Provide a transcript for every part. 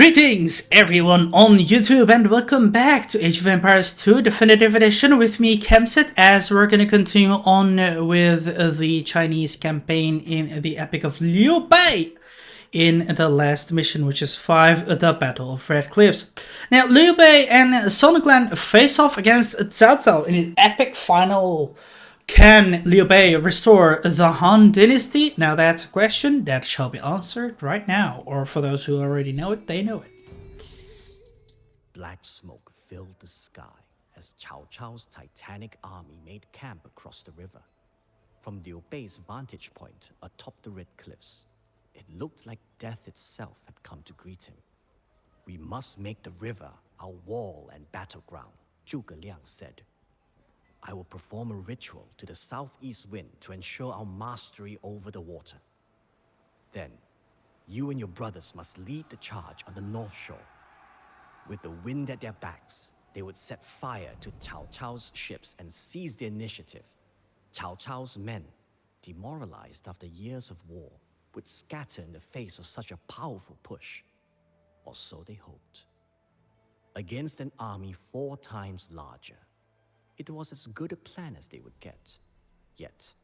Greetings everyone on YouTube and welcome back to Age of Empires 2 Definitive Edition with me, Kemsit, as we're going to continue on with the Chinese campaign in the Epic of Liu Bei in the last mission, which is 5, the Battle of Red Cliffs. Now, Liu Bei and Sun Clan face off against Cao Cao in an epic final. Can Liu Bei restore the Han Dynasty? Now that's a question that shall be answered right now, or for those who already know it, they know it. Black smoke filled the sky as Cao Cao's titanic army made camp across the river. From Liu Bei's vantage point atop the red cliffs, it looked like death itself had come to greet him. "We must make the river our wall and battleground," Zhuge Liang said. "I will perform a ritual to the southeast wind to ensure our mastery over the water. Then, you and your brothers must lead the charge on the north shore. With the wind at their backs, they would set fire to Cao Cao's ships and seize the initiative. Cao Cao's men, demoralized after years of war, would scatter in the face of such a powerful push. Or so they hoped. Against an army 4 times larger, it was as good a plan as they would get. Yet,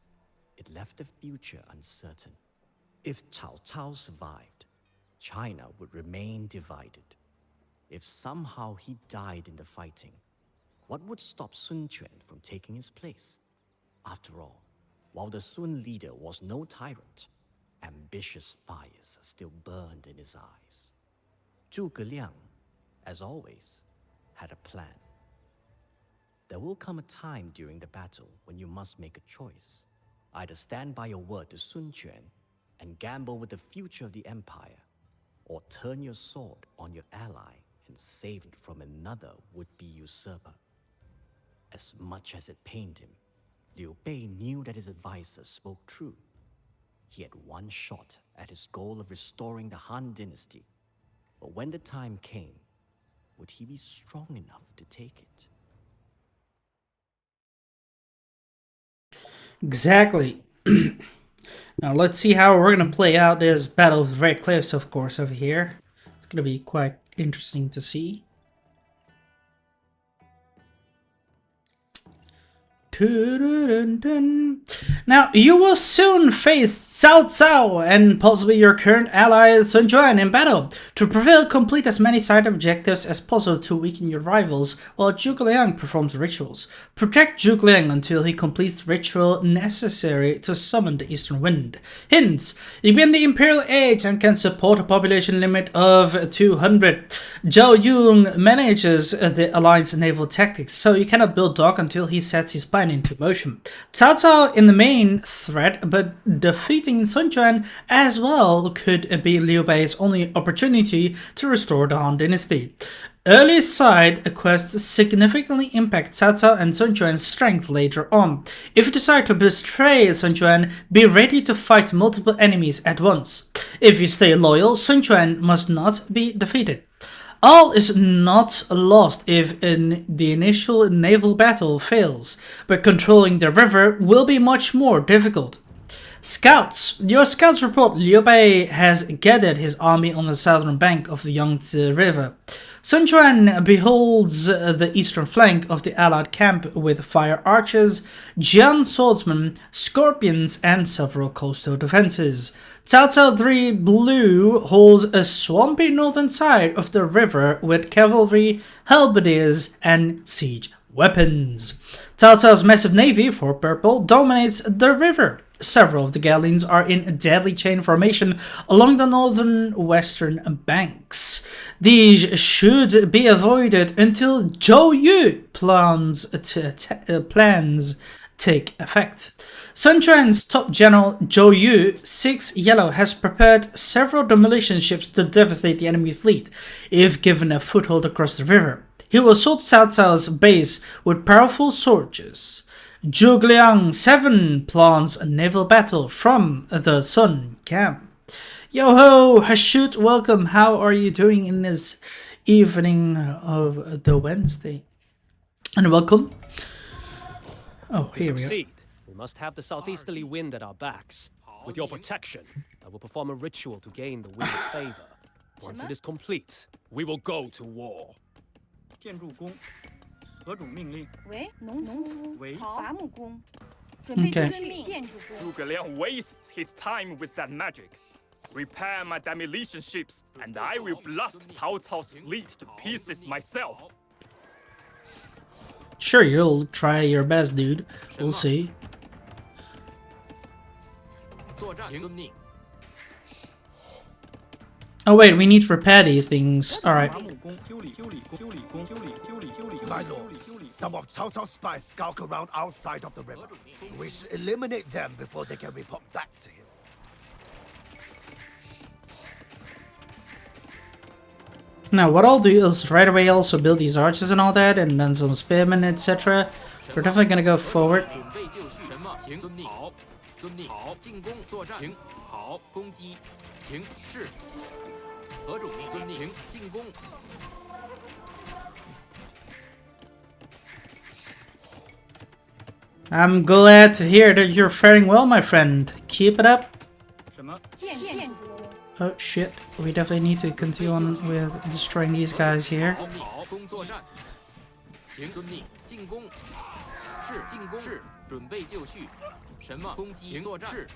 it left the future uncertain. If Cao Cao survived, China would remain divided. If somehow he died in the fighting, what would stop Sun Quan from taking his place? After all, while the Sun leader was no tyrant, ambitious fires still burned in his eyes. Zhuge Liang, as always, had a plan. There will come a time during the battle when you must make a choice. Either stand by your word to Sun Quan and gamble with the future of the empire, or turn your sword on your ally and save it from another would-be usurper. As much as it pained him, Liu Bei knew that his advisor spoke true. He had one shot at his goal of restoring the Han Dynasty, but when the time came, would he be strong enough to take it? Exactly. Now let's see how we're going to play out this Battle of the Red Cliffs, of course, over here. It's going to be quite interesting to see. Now, you will soon face Cao Cao and possibly your current ally Sun Quan in battle. To prevail, complete as many side objectives as possible to weaken your rivals, while Zhuge Liang performs rituals. Protect Zhuge Liang until he completes the ritual necessary to summon the Eastern Wind. Hints: you win the Imperial Age and can support a population limit of 200. Zhao Yun manages the Alliance naval tactics, so you cannot build dock until he sets his plan into motion. Cao Cao in the main threat, but defeating Sun Quan as well could be Liu Bei's only opportunity to restore the Han Dynasty. Early side quests significantly impact Cao Cao and Sun Quan's strength later on. If you decide to betray Sun Quan, be ready to fight multiple enemies at once. If you stay loyal, Sun Quan must not be defeated. All is not lost if the initial naval battle fails, but controlling the river will be much more difficult. Scouts. Your scouts report Liu Bei has gathered his army on the southern bank of the Yangtze River. Sun Quan beholds the eastern flank of the allied camp with fire archers, Jian swordsmen, scorpions, and several coastal defenses. Cao Cao 3 Blue holds a swampy northern side of the river with cavalry, halberdiers, and siege weapons. Cao Cao's massive navy, 4 purple, dominates the river. Several of the galleons are in a deadly chain formation along the northern western banks. These should be avoided until Zhou Yu plans take effect. Sun Quan's top general Zhou Yu, 6 yellow, has prepared several demolition ships to devastate the enemy fleet if given a foothold across the river. He will assault Cao Cao's base with powerful soldiers. Zhuge Liang 7 plans a naval battle from the Sun camp. Yo-ho, Hashut, welcome. How are you doing in this evening of the Wednesday? And welcome. Oh, here we go. We must have the southeasterly wind at our backs. With your protection, I will perform a ritual to gain the wind's favor. Once it is complete, we will go to war. 建筑工，何种命令？喂，农夫，喂伐木工，准备 Okay. 遵命。建筑工， Zhuge Liang wastes his time with that magic. Repair my demolition ships, and I will blast Cao Cao's fleet to pieces myself. Sure, you'll try your best, dude. We'll see. 作战遵命。 Oh wait, we need to repair these things. Alright. 伐木工、修理工、修理工、修理工、 My lord, some of Cao Cao's spies skulk around outside of the river. We should eliminate them before they can report back to him. Now, what I'll do is right away also build these arches and all that, and then some spearmen, etc. We're definitely gonna go forward. 准备就绪。什么？行，遵命。好，遵命。好，进攻作战。行，好，攻击。行，是。何种命？遵命。行，进攻。 I'm glad to hear that you're faring well, my friend. Keep it up. 什么？建筑工， Oh shit, we definitely need to continue on with destroying these guys here. 好，攻作战。行，遵命。进攻。是，进攻。是，准备就绪。什么？攻击。作战。是。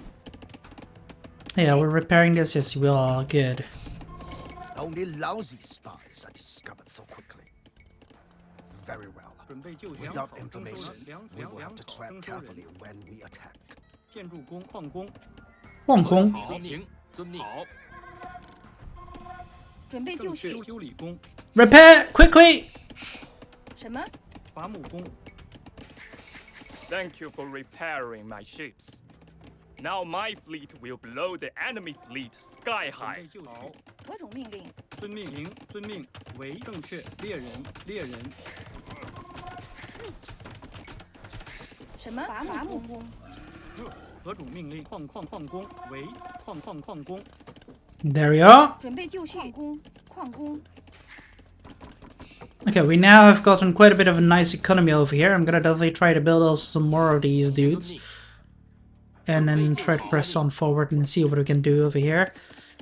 Yeah, we're repairing this. Yes, we are good. Only lousy spies are discovered so quickly. Very well. 准备就绪。 Without 粮 information, 粮 we 粮 will 粮 have to 草 tread 征收人 carefully when we attack. 建筑工、矿工，望空。好，行，遵命。好，准备就正确绪。修理工、 Repair quickly. 什么？伐木工， Thank you for repairing my ships. Now my fleet will blow the enemy fleet sky 准 high. 备就绪。何种命令？遵命，行，遵命，为正确，猎人，猎人，什么？伐木工，何种命令？矿工，为矿工， There we are. 准备就绪。矿工， Okay, we now have gotten quite a bit of a nice economy over here. I'm gonna definitely try to build also some more of these dudes. And then try to press on forward and see what we can do over here.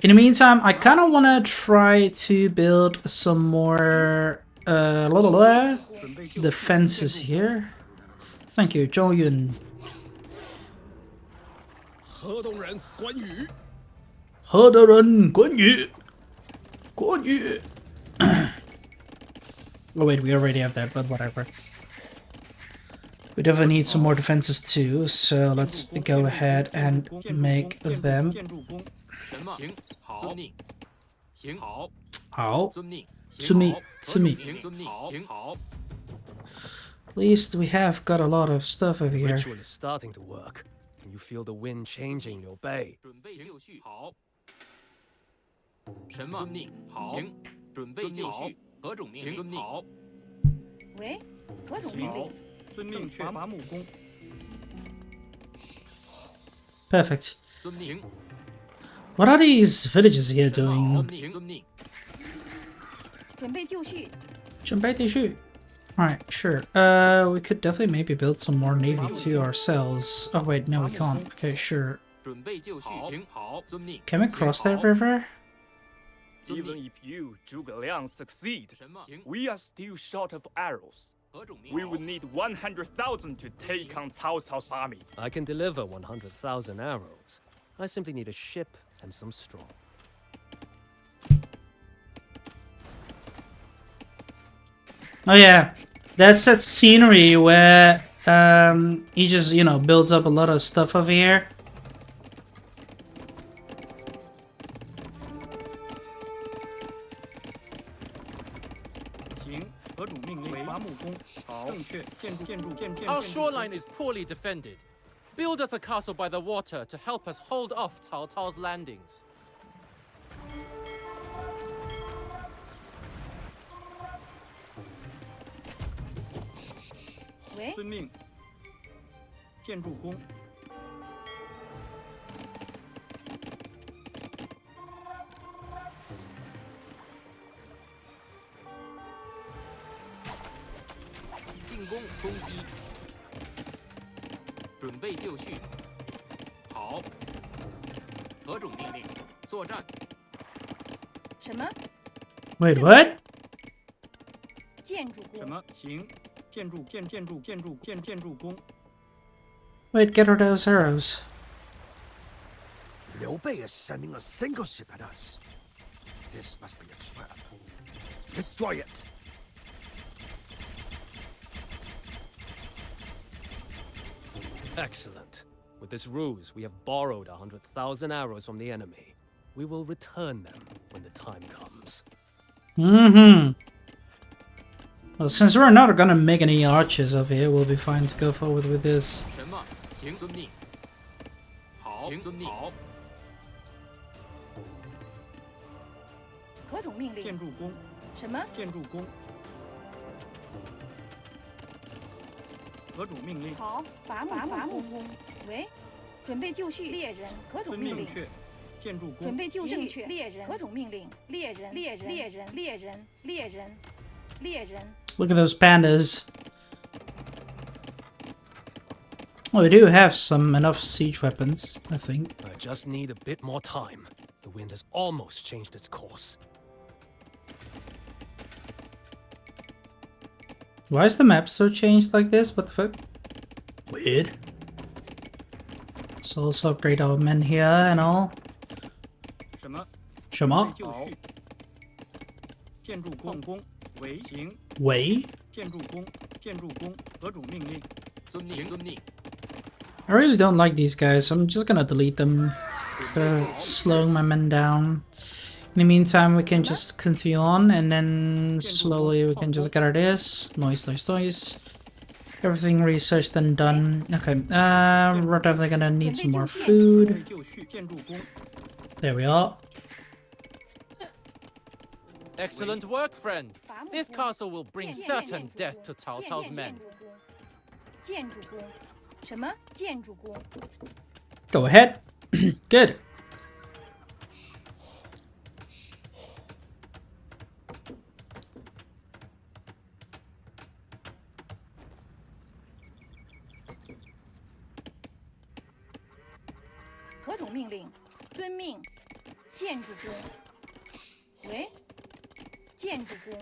In the meantime, I kind of want to try to build some more defenses here. Thank you, Zhou Yun. 河东人关羽。河的人关羽，关羽。Oh wait, we already have that, but whatever. We definitely need some more defenses too, so let's go ahead and make them. 建筑工，什么？行，好，遵命。行，好，好，遵命。遵命，遵命。行，遵命。行，好。 At least we have got a lot of stuff over here. Ritual is starting to work. Can you feel the wind changing, Liu Bei? 准备就绪。好。什么？遵命。好。行，准备就绪。何种命令？遵命。好。喂，何种命令？遵命，伐木工， Perfect. 遵命。 What are these villages here 遵 doing? 命。遵命。准备就绪。准备就绪. Alright, sure. We could definitely maybe build some more navy too ourselves. Oh wait, no we can't. Okay, sure. 准备就绪。行，好，遵命。 Can we cross that river? Even if you, Zhuge Liang, succeed, 什么？行， we are still short of arrows. 何种命 We would need 100,000 to take on Cao Cao's army. I can deliver 100,000 arrows. I simply need a ship and some straw. Oh yeah, that's that scenery where he just, you know, builds up a lot of stuff over here. Our shoreline is poorly defended. Build us a castle by the water to help us hold off Cao Cao's landings. 喂，遵命，建筑工，进攻，攻击。准备就绪。好。何种命令？作战。什么 Wait, what? 建筑工？什么行？建筑工。 Wait, get rid of those arrows. Liu Bei is sending a single ship at us. This must be a trap. Destroy it. Excellent. With this ruse, we have borrowed 100,000 arrows from the enemy. We will return them when the time comes. Mm-hmm. Well, since we're not gonna make any arches over here, we'll be fine to go forward with this. 什么？行，遵命。好，行，遵命。好，何种命令？建筑工。什么？建筑工。何种命令？好，伐木工。喂，准备就绪，猎人。何种命令？正确。建筑工。准备就绪，猎人。何种命令？猎人。Look at those pandas. Well, they do have enough siege weapons, I think. I just need a bit more time. The wind has almost changed its course. Why is the map so changed like this? What the fuck? Weird. Let's also upgrade our men here and all. 什么？什么？就绪。建筑工。为行。Way? 建筑工。何种命令？遵命，遵命。 I really don't like these guys, so I'm just gonna delete them. Because they're slowing my men down. In the meantime, we can just continue on, and then slowly we can just get rid of this. Noise. Everything researched and done. Okay, we're definitely gonna need some more food. There we are. Excellent work, friend. This castle will bring certain death to Cao Cao's men. 建筑工。什么？建筑工。 Go ahead. Good. "何种命令？遵命。建筑工。喂，建筑工。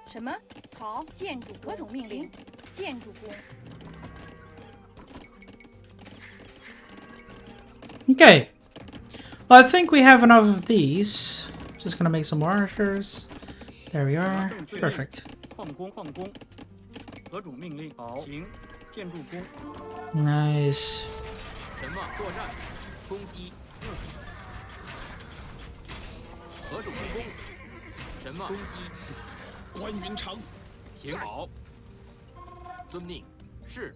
什么？好，建筑何种命令？建筑工。 Okay. Well, I think we have enough of these. Just gonna make some more archers. There we are. Perfect. 矿工。何种命令？好，行。建筑工。 Nice. 什么？作战，攻击。何种命令？什么？攻击。关云长。行，好。遵命，是。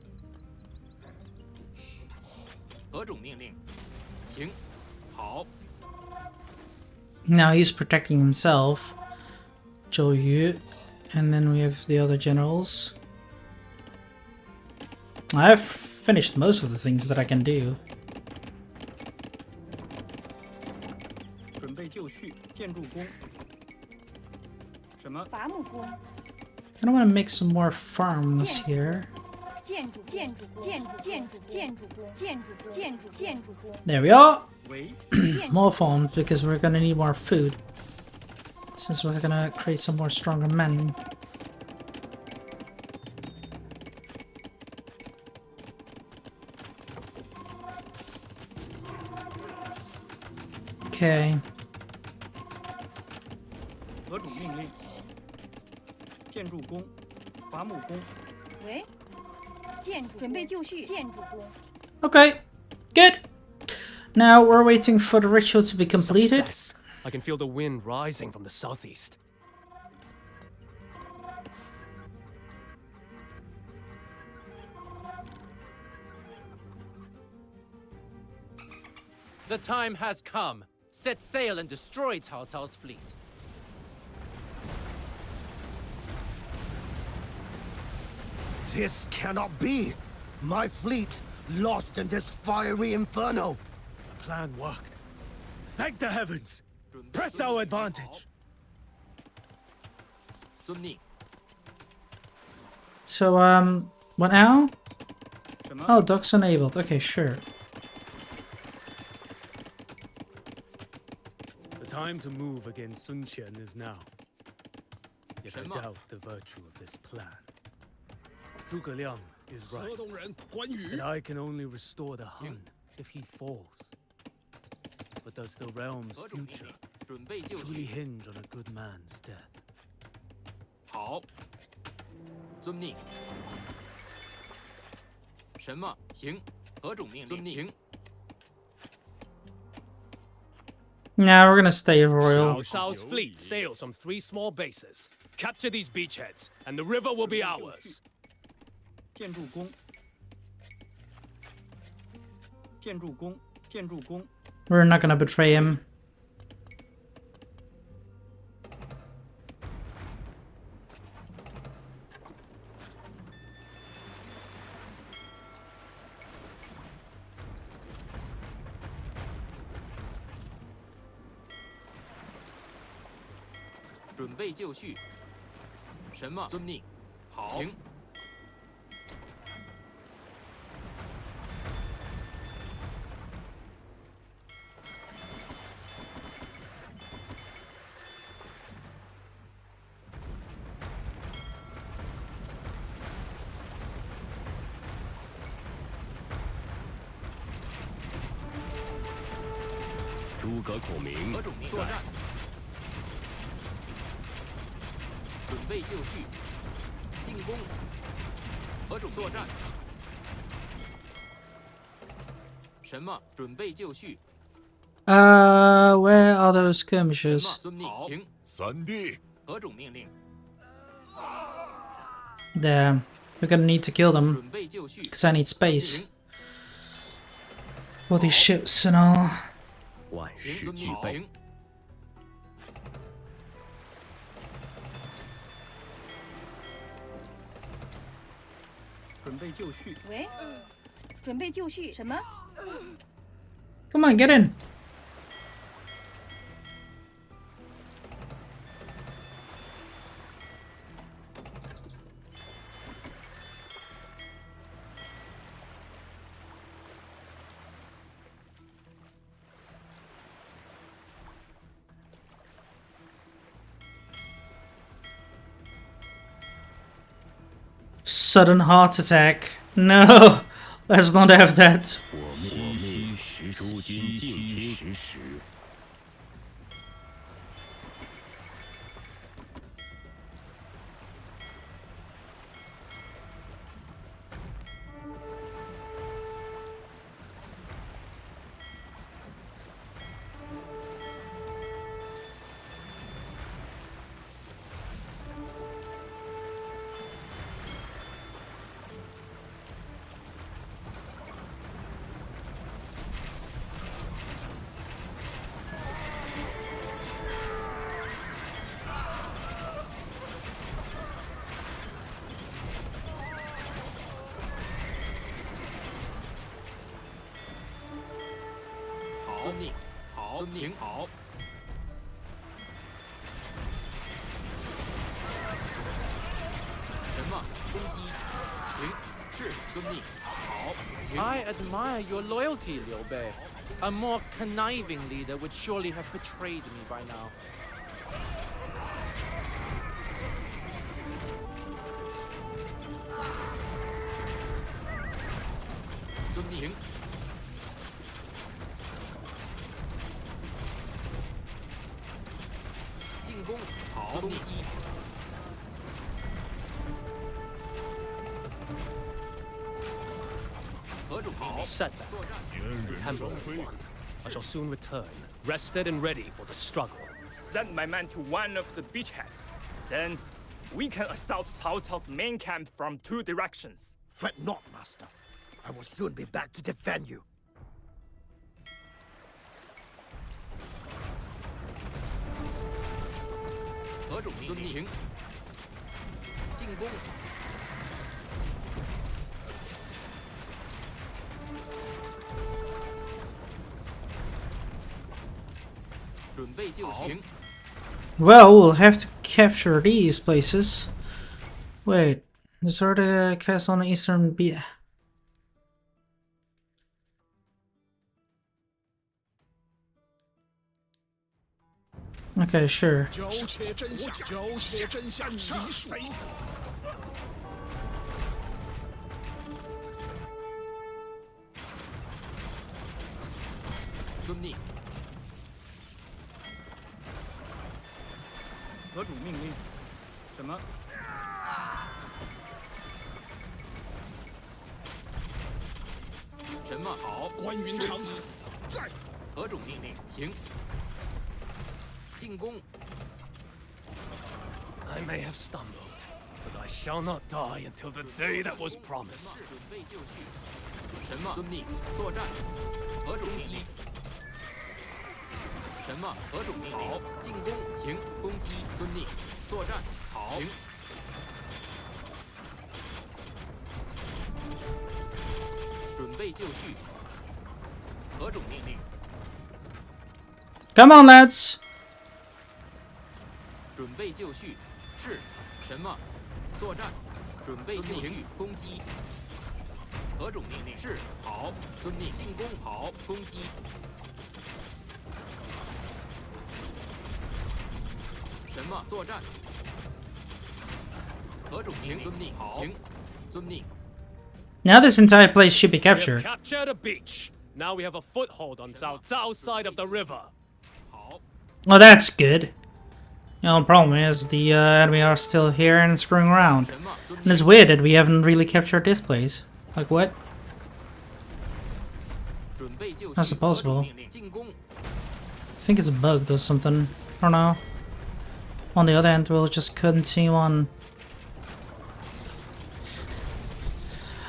何种命令？行，好。 Now he's protecting himself. Zhou Yu. And then we have the other generals. I've finished most of the things that I can do. 准备就绪。建筑工。什么？伐木工。 I don't want to make some more farms here. 建筑工。 There we are. 为 More farms because we're gonna need more food. Since we're gonna create some more stronger men. Okay. 何种命令？建筑工。伐木工。喂，建筑准备就绪。建筑工。 Okay. Good. Now we're waiting for the ritual to be completed. Success. I can feel the wind rising from the southeast. The time has come. Set sail and destroy Cao Cao's fleet. This cannot be! My fleet lost in this fiery inferno! Plan worked. Thank the heavens! Press our advantage! 遵命。 So, what now? 什么？ Oh, docks enabled. Okay, sure. The time to move against Sun Qian is now. Yet I 什么？ doubt the virtue of this plan. Zhuge Liang is right. 河东人关羽 And I can only restore the Han if he falls. But does the realm's 何种命 future 令？准备就 truly 绪。 hinge on a good man's death? 好，遵命。什么？行。何种命令？遵命。 Nah, we're gonna stay Cao royal. Cao's fleet sails from 3 small bases. Capture these beachheads, and the river will be ours. 建筑工，建筑工，建筑工， We're not gonna betray him. 准备就绪。什么？遵命。好。行。诸葛孔明何种命？作战。准备就绪。进攻。何种作战？什么？准备就绪。 Where are those 什 skirmishes? 么？遵命。行。三弟，何种命令？ There. We're gonna need to kill them, 准备就绪。 because I need space 行。 for these ships and all. 万行，事遵命。俱备。行。准备就绪，喂，准备就绪。什么？ Come on, get in. Sudden heart attack. No, let's not have that. 我命诸君静听时时。 好，遵命。好，遵命。好。什么？攻击。行。是。遵命。好。行。 I admire your loyalty, Liu Bei. A more conniving leader would surely have betrayed me by now. 遵命。进攻。好。攻击。何种命令？ Setback. 作战。 Temporary one. I shall soon return, rested and ready for the struggle. Send my men to one of the beachheads. Then we can assault Cao Cao's main camp from 2 directions. Fret not, master. I will soon be back to defend you. 何种命令？进攻。准备就绪。 Well, we'll have to capture these places. Wait, is there the castle on the eastern beach? Okay, sure. 苟且真相，苟且真相，杀谁？ 遵命。河主命令。什么？什么？好。关云长在。何种命令？行。进攻。 I may have stumbled, but I shall not die until the day that was promised. 准备就绪。什么？遵命。作战。何种命令？什么？何种命令？好。进攻。行。攻击。遵命。作战。好。行。准备就绪。何种命令？ Come on, lads. 准备就绪。是。什么？作战。准备就绪。攻击。何种命令？是。好。遵命。进攻。好。攻击。什么？作战。何种命令？遵命。好。行。遵命。 Now this entire place should be We have captured. captured a beach. Now we have a foothold on Cao Cao's side of the river. 好。 Well, that's good. The only problem is the enemy are still here and screwing around. 什么？遵 And 命。 it's weird that we haven't really captured this place. Like what? 准备就绪。 How's it possible? 何种命令？进攻。 I think it's bugged or something. I don't know. On the other hand, we'll just continue on.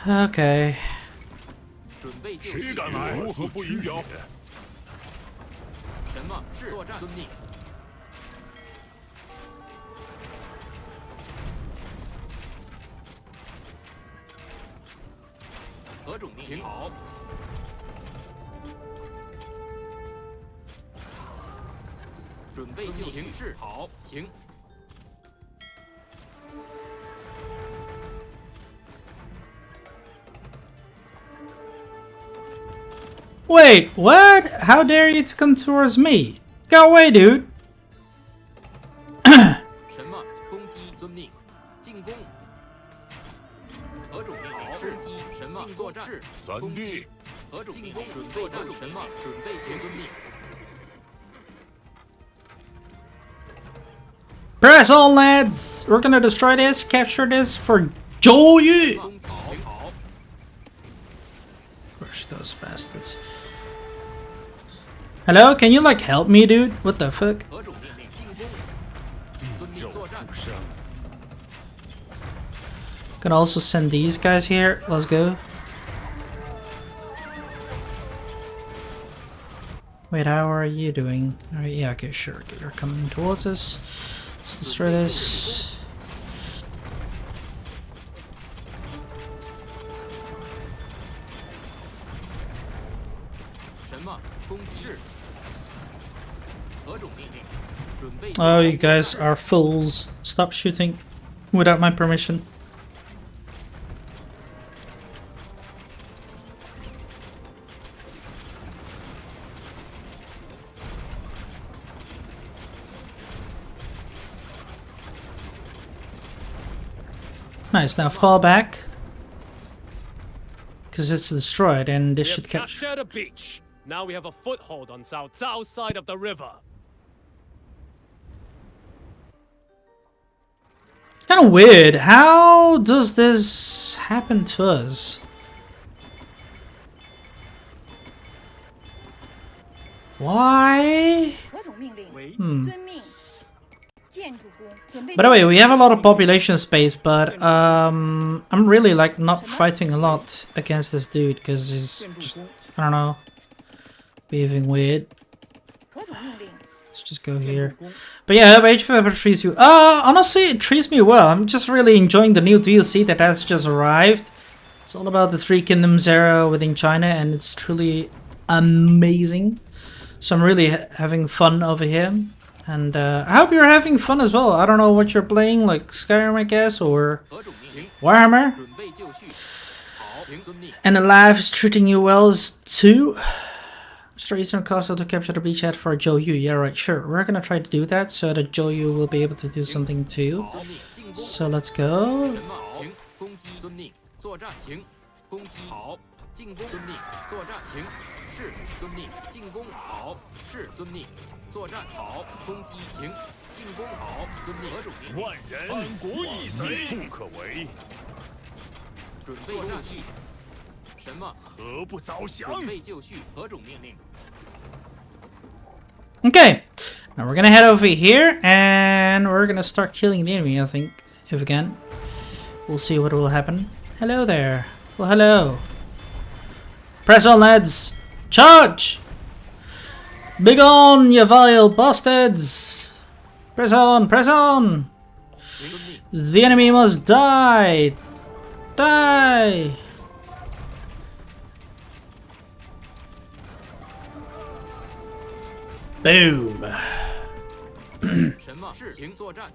Okay. 准备就绪。谁敢来？如何不迎脚？什么？是作战。遵命。何种命令？好。准备就绪。是。好。行。 Wait, what? How dare you to come towards me? Go away, dude. 什么？攻击。遵命。进攻。何种命令？是击。什么？作战。是。三弟，何种命令？准备作战。什么？准备行。遵命。 Press on, lads! We're gonna destroy this, capture this for Zhou Yu! 攻击。行。好。 Crush those bastards. Hello, can you like help me, dude? What the fuck? 何种命令？进攻。遵命作战。 Can also send these guys here. Let's go. Wait, how are you doing? Alright, yeah, okay, sure. Okay, you're coming towards us. Let's destroy this. Oh, you guys are fools. Stop shooting without my permission. Nice, now fall back. Because it's destroyed and this should capture. Captured a beach. Now we have a foothold on Cao Cao's side of the river. Kind of weird. How does this happen to us? Why? By the way, we have a lot of population space, but I'm really like not fighting a lot against this dude because he's just, I don't know, behaving weird. Let's just go here. But yeah, I hope Age of Empires treats you. Honestly, it treats me well. I'm just really enjoying the new DLC that has just arrived. It's all about the Three Kingdoms era within China, and it's truly amazing. So I'm really having fun over here. And I hope you're having fun as well. I don't know what you're playing, like Skyrim, I guess, or Warhammer. And the life is treating you well too. Destroy Eastern Castle to capture the beachhead for Zhou Yu. Yeah, right, sure. We're gonna try to do that so that Zhou Yu will be able to do something too. So let's go. 神马停，攻击遵命，作战停，攻击好，进攻遵命，作战停，是遵命，进攻好，是遵命，作战好，攻击停，进攻好，遵命，何种命令？万人安国一死不可为，准备就绪。什么？何不早降？准备就绪，何种命令？ Okay, now we're gonna head over here and we're gonna start killing the enemy, I think, if we can. We'll see what will happen. Hello there. Well, hello. Press on, lads. Charge! Big on, you vile bastards! Press on, press on! The enemy must die! Die! Boom! 什么？是停作战。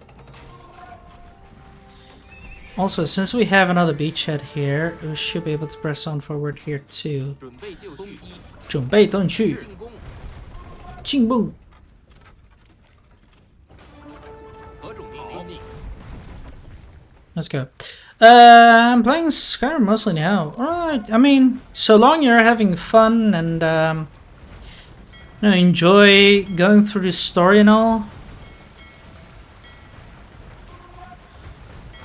Also, since we have another beachhead here, we should be able to press on forward here too. 准备就绪。准备动去。进攻。进攻。何种命令？ Let's go. I'm playing Skyrim mostly now. Alright, I mean, so long you're having fun and you know, enjoy going through the story and all,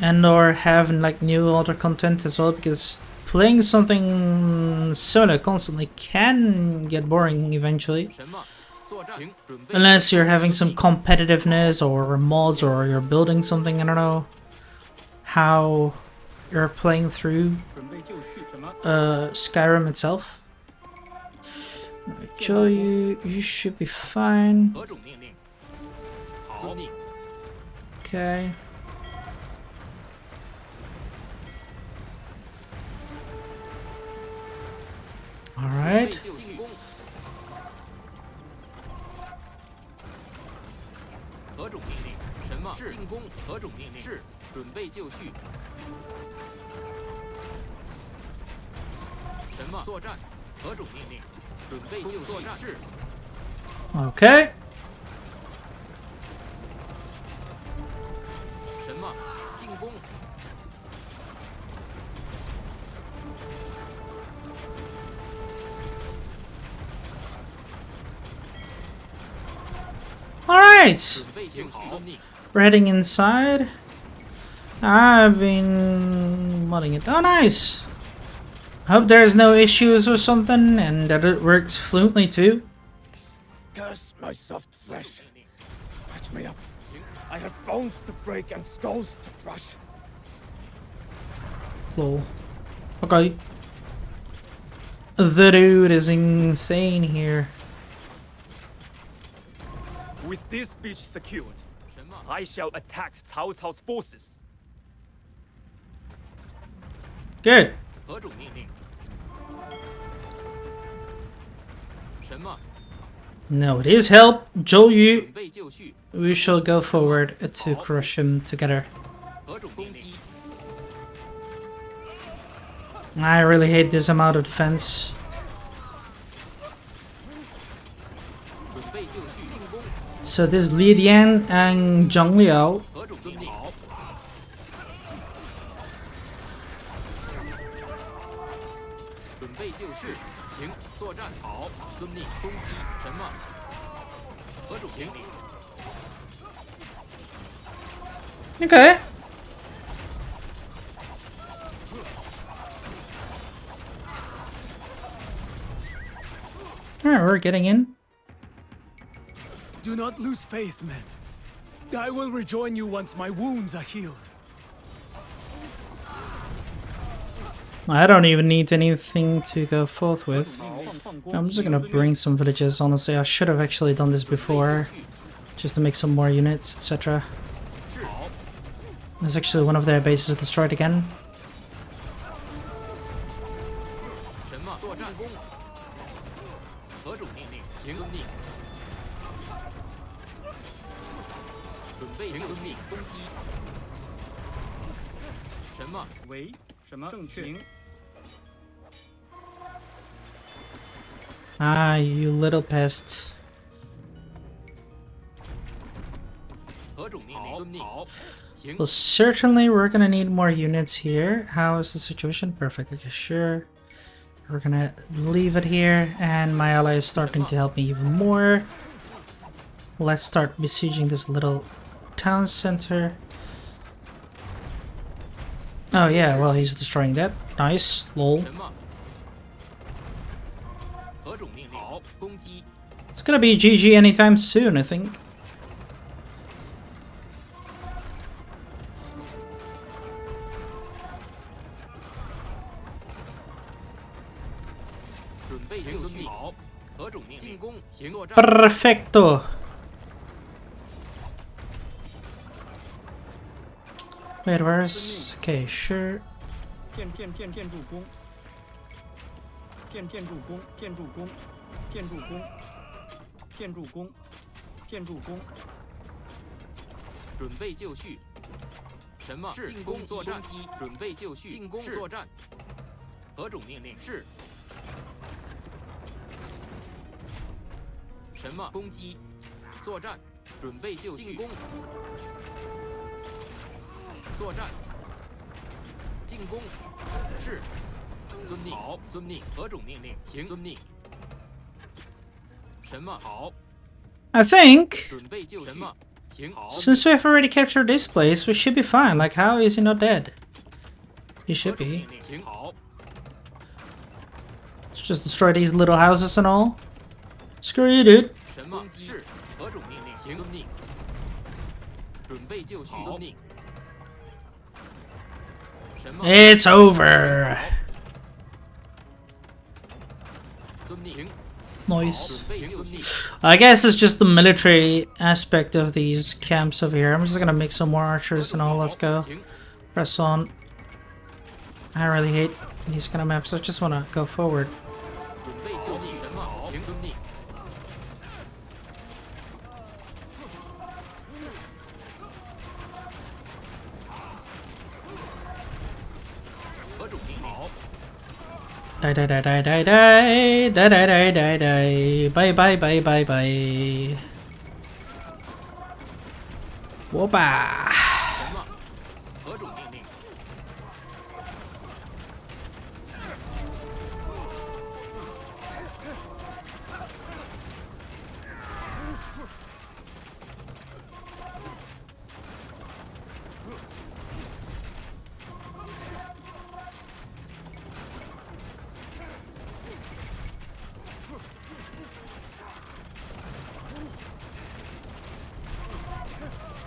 and or having like new other content as well, because playing something solo constantly can get boring eventually. Unless you're having some competitiveness or mods or you're building something, I don't know how you're playing through Skyrim itself. Joe, you should be fine. Okay. Alright. 何种命令？什么？是进攻。何种命令？是准备就绪。什么？作战。何种命令？准备就作战。是。Okay. 什么？进攻。 Alright! We're heading inside. I've been modding it. Oh, nice! Hope there's no issues or something and that it works fluently too. Curse my soft flesh. Patch me up. I have bones to break and skulls to crush. Lol. Okay. The dude is insane here. With this beach secured, I shall attack Cao Cao's forces. Good. 何种命令？什么？ Now with his help, Zhou Yu, 准备就绪。 we shall go forward to crush him together. 何种命令？ I really hate this amount of defense. 准备就绪。进攻。 So this Li Dian and Zhang Liao. 何种命令？好。准备就绪。停。作战。好。遵命。攻击。什么？何种命令？ Okay. Alright, we're getting in. Do not lose faith, men. I will rejoin you once my wounds are healed. I don't even need anything to go forth with. I'm just gonna bring some villages, honestly. I should have actually done this before, just to make some more units, etc. There's actually one of their bases destroyed again. 什么？作战。何种命令？停。遵命。准备遵命。攻击。什么？为什么正确？ Ah, you little pest. 何种命令？遵命。好，行。 Well, certainly we're gonna need more units here. How is the situation? Perfect. Okay, sure. We're gonna leave it here, and my ally is starting to help me even more. Let's start besieging this little town center. Oh yeah, well he's destroying that. Nice. Lol. 什么？何种命令？好，攻击。 It's gonna be GG anytime soon, I think. 准备就绪。好，何种命令？进攻，行作战。 Perfecto. Wait, where's... Okay, sure. 建筑工。建筑工。建筑工。建筑工。建筑工。建筑工。准备就绪。什么？是进攻作战。准备就绪。进攻作战。何种命令？是。什么？攻击。作战。准备就绪。进攻。作战。进攻。是。遵命。好，遵命。何种命令？行，遵命。什么？好。 I think 准备就绪。什么？行。好。 since we've already captured this place, we should be fine. Like, how is he not dead? He should be. 行。好。 Let's just destroy these little houses and all. Screw you, dude. 什么？是。何种命令？行。遵命。准备就绪。遵命。什么？ It's over. 遵命。 Nice. 准备就绪。 I guess it's just the military aspect of these camps over here. I'm just gonna make some more archers and all. Let's go. 行。 Press on. I really hate these kind of maps. I just wanna go forward. 准备就绪。什么？好。行。遵命。何种命令？好。 Die, die, die, die, die, die, die, die, die, die, die. Bye, bye, bye, bye, bye. Whoopah. 什么？何种命令？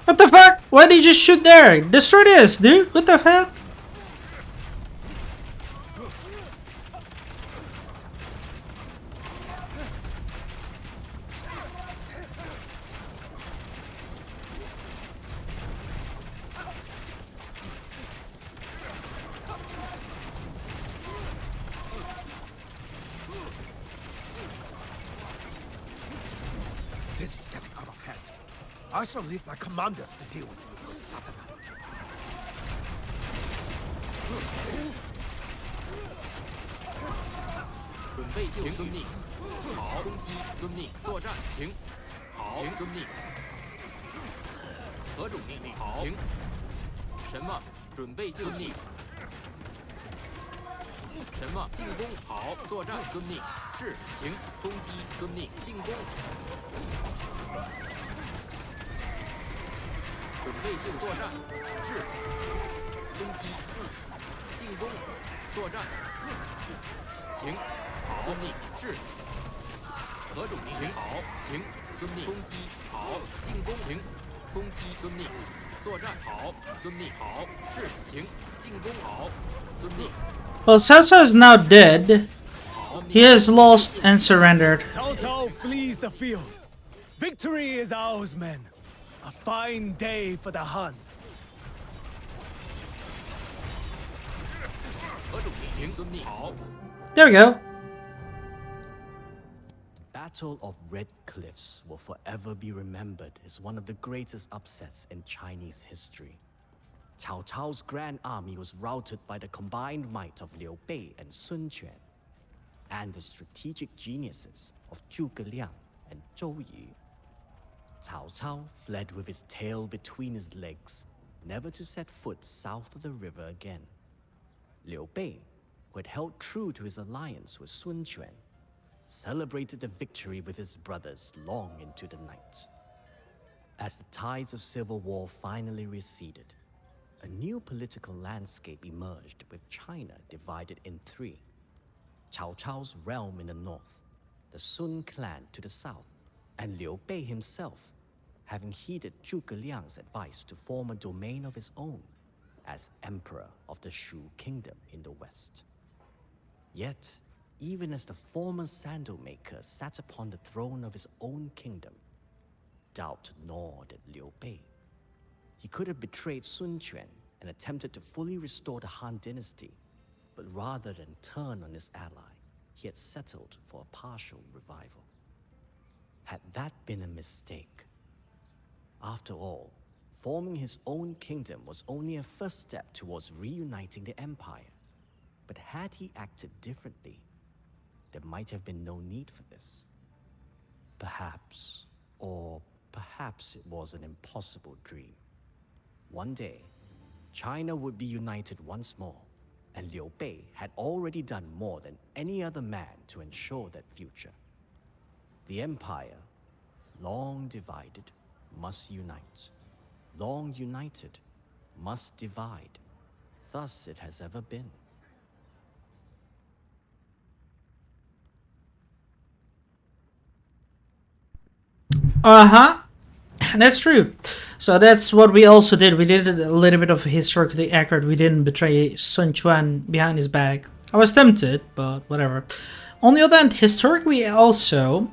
What the fuck? Why did you just shoot there? Destroy this, dude. What the fuck? This is getting out of hand. I shall leave my commanders to deal with you, Satana. 准备就绪。遵命。好。攻击。遵命。作战。行。好。行。遵命。何种命令？好。行。什么？准备就绪。什么？进攻。好。作战。遵命。是。行。攻击。遵命。进攻。准备就作战。是。攻击。进攻。作战。行。好。遵命。是。何种命令？好。行。遵命。攻击。好。进攻。行。攻击。遵命。作战。好。遵命。好。是。行。进攻。好。遵命。 Well, Sasa is now dead. He has lost and surrendered. Cao Cao flees the field. Victory is ours, men. A fine day for the Han. 何种命令？遵命。好。 There we go. Battle of Red Cliffs will forever be remembered as one of the greatest upsets in Chinese history. Cao Cao's grand army was routed by the combined might of Liu Bei and Sun Quan. and the strategic geniuses of Zhuge Liang and Zhou Yu. Cao Cao fled with his tail between his legs, never to set foot south of the river again. Liu Bei, who had held true to his alliance with Sun Quan, celebrated the victory with his brothers long into the night. As the tides of civil war finally receded, a new political landscape emerged with China divided in three. Cao Cao's realm in the north, the Sun clan to the south, and Liu Bei himself, having heeded Zhuge Liang's advice to form a domain of his own as emperor of the Shu kingdom in the west. Yet, even as the former sandal maker sat upon the throne of his own kingdom, doubt gnawed at Liu Bei. He could have betrayed Sun Quan and attempted to fully restore the Han dynasty, but rather than turn on his ally, he had settled for a partial revival. Had that been a mistake? After all, forming his own kingdom was only a first step towards reuniting the empire. But had he acted differently, there might have been no need for this. Perhaps, or perhaps it was an impossible dream. One day, China would be united once more, and Liu Bei had already done more than any other man to ensure that future. The empire, long divided, must unite. Long united, must divide. Thus it has ever been. Uh-huh. That's true. So that's what we also did. We did a little bit of historically accurate. We didn't betray Sun Quan behind his back. I was tempted, but whatever. On the other hand, historically also,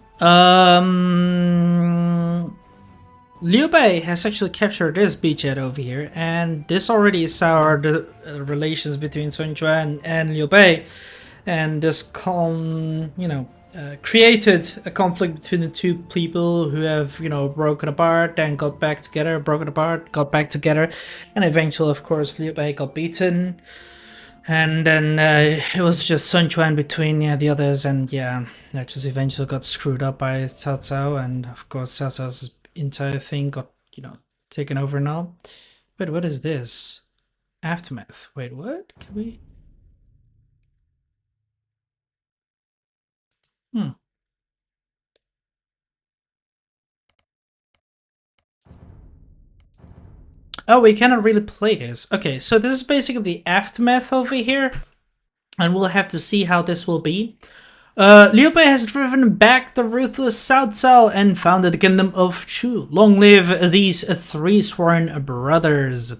Liu Bei has actually captured this beachhead over here, and this already soured the relations between Sun Quan and Liu Bei, and this created a conflict between the two people who have, broken apart, then got back together, broken apart, got back together, and eventually, of course, Liu Bei got beaten, and then it was just Sun Quan between the others, and that just eventually got screwed up by Cao Cao, and of course, Cao Cao's entire thing got, taken over now. Wait, what is this? Aftermath. Wait, what? Can we... Oh, we cannot really play this. Okay, so this is basically the aftermath over here, and we'll have to see how this will be. Liu Bei has driven back the ruthless Cao Cao and founded the kingdom of Chu. Long live these three sworn brothers.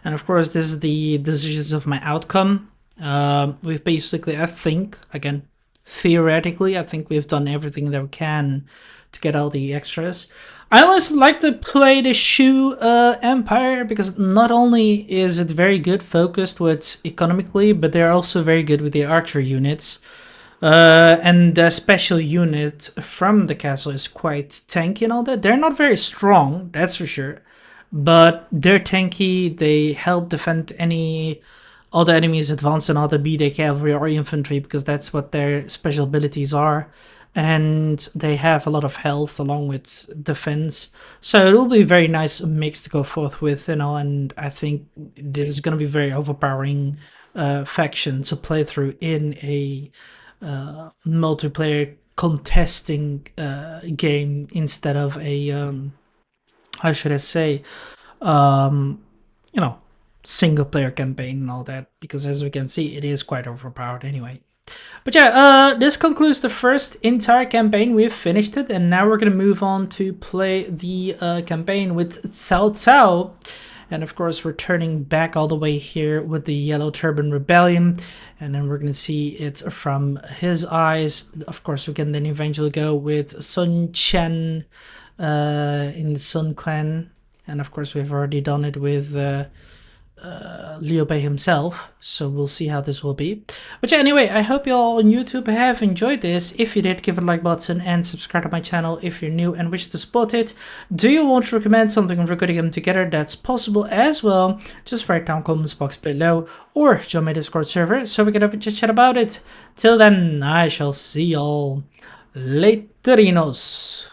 And of course, this is the decisions of my outcome. We've basically, I think, again, theoretically, I think we've done everything that we can to get all the extras. I also like to play the Shu Empire because not only is it very good focused with economically, but they're also very good with the archer units. And the special unit from the castle is quite tanky and all that. They're not very strong, that's for sure, but they're tanky. They help defend any other enemies advance and other, be they cavalry or infantry, because that's what their special abilities are. And they have a lot of health along with defense, so it will be a very nice mix to go forth with, and I think this is going to be very overpowering faction to play through in a multiplayer contesting game instead of a how should I say, single player campaign and all that, because as we can see, it is quite overpowered anyway. But this concludes the first entire campaign. We've finished it, and now we're gonna move on to play the campaign with Cao Cao. And of course, we're turning back all the way here with the Yellow Turban Rebellion, and then we're going to see it from his eyes. Of course, we can then eventually go with Sun Quan in the Sun Clan, and of course, we've already done it with Liu Bei himself, so we'll see how this will be. But yeah, anyway, I hope you all on YouTube have enjoyed this. If you did, give it a like button and subscribe to my channel if you're new and wish to support it. Do you want to recommend something we're recording them together? That's possible as well. Just write down comments box below or join my Discord server so we can have a chat about it. Till then, I shall see y'all laterinos.